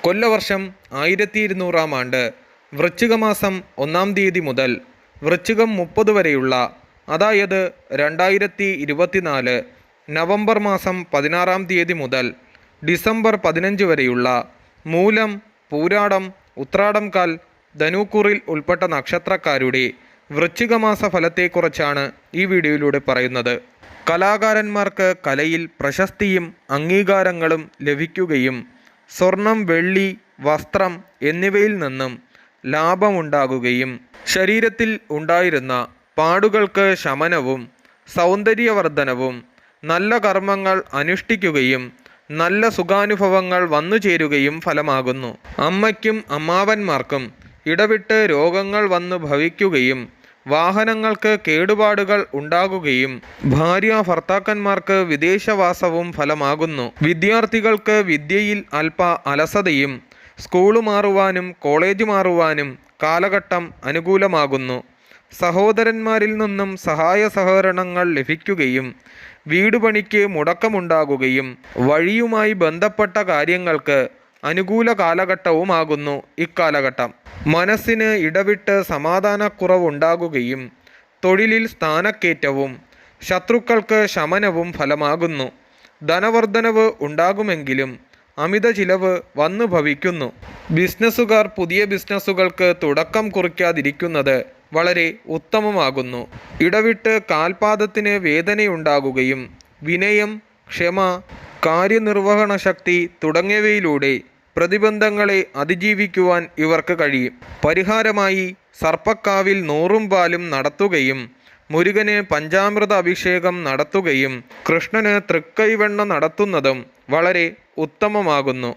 കൊല്ലവർഷം 1200 ആണ്ട് വൃശ്ചിക മാസം 1 തീയതി മുതൽ വൃശ്ചികം 30 വരെയുള്ള, അതായത് 2024 നവംബർ മാസം 16 തീയതി മുതൽ ഡിസംബർ 15 വരെയുള്ള മൂലം, പൂരാടം, ഉത്രാടം കാൽ, ധനുക്കൂറിൽ ഉൾപ്പെട്ട നക്ഷത്രക്കാരുടെ വൃശ്ചിക മാസ ഫലത്തെക്കുറിച്ചാണ് ഈ വീഡിയോയിലൂടെ പറയുന്നത്. കലാകാരന്മാർക്ക് കലയിൽ പ്രശസ്തിയും അംഗീകാരങ്ങളും ലഭിക്കുകയും സ്വർണം, വെള്ളി, വസ്ത്രം എന്നിവയിൽ നിന്നും ലാഭമുണ്ടാകുകയും ശരീരത്തിൽ ഉണ്ടായിരുന്ന പാടുകൾക്ക് ശമനവും സൗന്ദര്യവർദ്ധനവും നല്ല കർമ്മങ്ങൾ അനുഷ്ഠിക്കുകയും നല്ല സുഖാനുഭവങ്ങൾ വന്നു ചേരുകയും ഫലമാകുന്നു. അമ്മയ്ക്കും അമ്മാവന്മാർക്കും ഇടവിട്ട് രോഗങ്ങൾ വന്നു ഭവിക്കുകയും വാഹനങ്ങൾക്ക് കേടുപാടുകൾ ഉണ്ടാകുകയും ഭാര്യ ഭർത്താക്കന്മാർക്ക് വിദേശവാസവും ഫലമാകുന്നു. വിദ്യാർത്ഥികൾക്ക് വിദ്യയിൽ അല്പ അലസതയും സ്കൂൾ മാറുവാനും കോളേജ് മാറുവാനും കാലഘട്ടം അനുകൂലമാകുന്നു. സഹോദരന്മാരിൽ നിന്നും സഹായ സഹകരണങ്ങൾ ലഭിക്കുകയും വീട് പണിക്ക് മുടക്കമുണ്ടാകുകയും വഴിയുമായി ബന്ധപ്പെട്ട കാര്യങ്ങൾക്ക് അനുകൂല കാലഘട്ടവുമാകുന്നു ഇക്കാലഘട്ടം. മനസ്സിന് ഇടവിട്ട് സമാധാനക്കുറവുണ്ടാകുകയും തൊഴിലിൽ സ്ഥാനക്കയറ്റവും ശത്രുക്കൾക്ക് ശമനവും ഫലമാകുന്നു. ധനവർദ്ധനവ് ഉണ്ടാകുമെങ്കിലും അമിത ചിലവ് വന്നു ഭവിക്കുന്നു. ബിസിനസ്സുകാർ പുതിയ ബിസിനസ്സുകൾക്ക് തുടക്കം കുറിക്കാതിരിക്കുന്നത് വളരെ ഉത്തമമാകുന്നു. ഇടവിട്ട് കാൽപാദത്തിന് വേദനയുണ്ടാകുകയും വിനയം, ക്ഷമ, കാര്യനിർവഹണ ശക്തി തുടങ്ങിയവയിലൂടെ പ്രതിബന്ധങ്ങളെ അതിജീവിക്കുവാൻ ഇവർക്ക് കഴിയും. പരിഹാരമായി സർപ്പക്കാവിൽ 100 പാലും നടത്തുകയും മുരുകന് പഞ്ചാമൃത അഭിഷേകം നടത്തുകയും കൃഷ്ണന് തൃക്കൈവെണ്ണ നടത്തുന്നതും വളരെ ഉത്തമമാകുന്നു.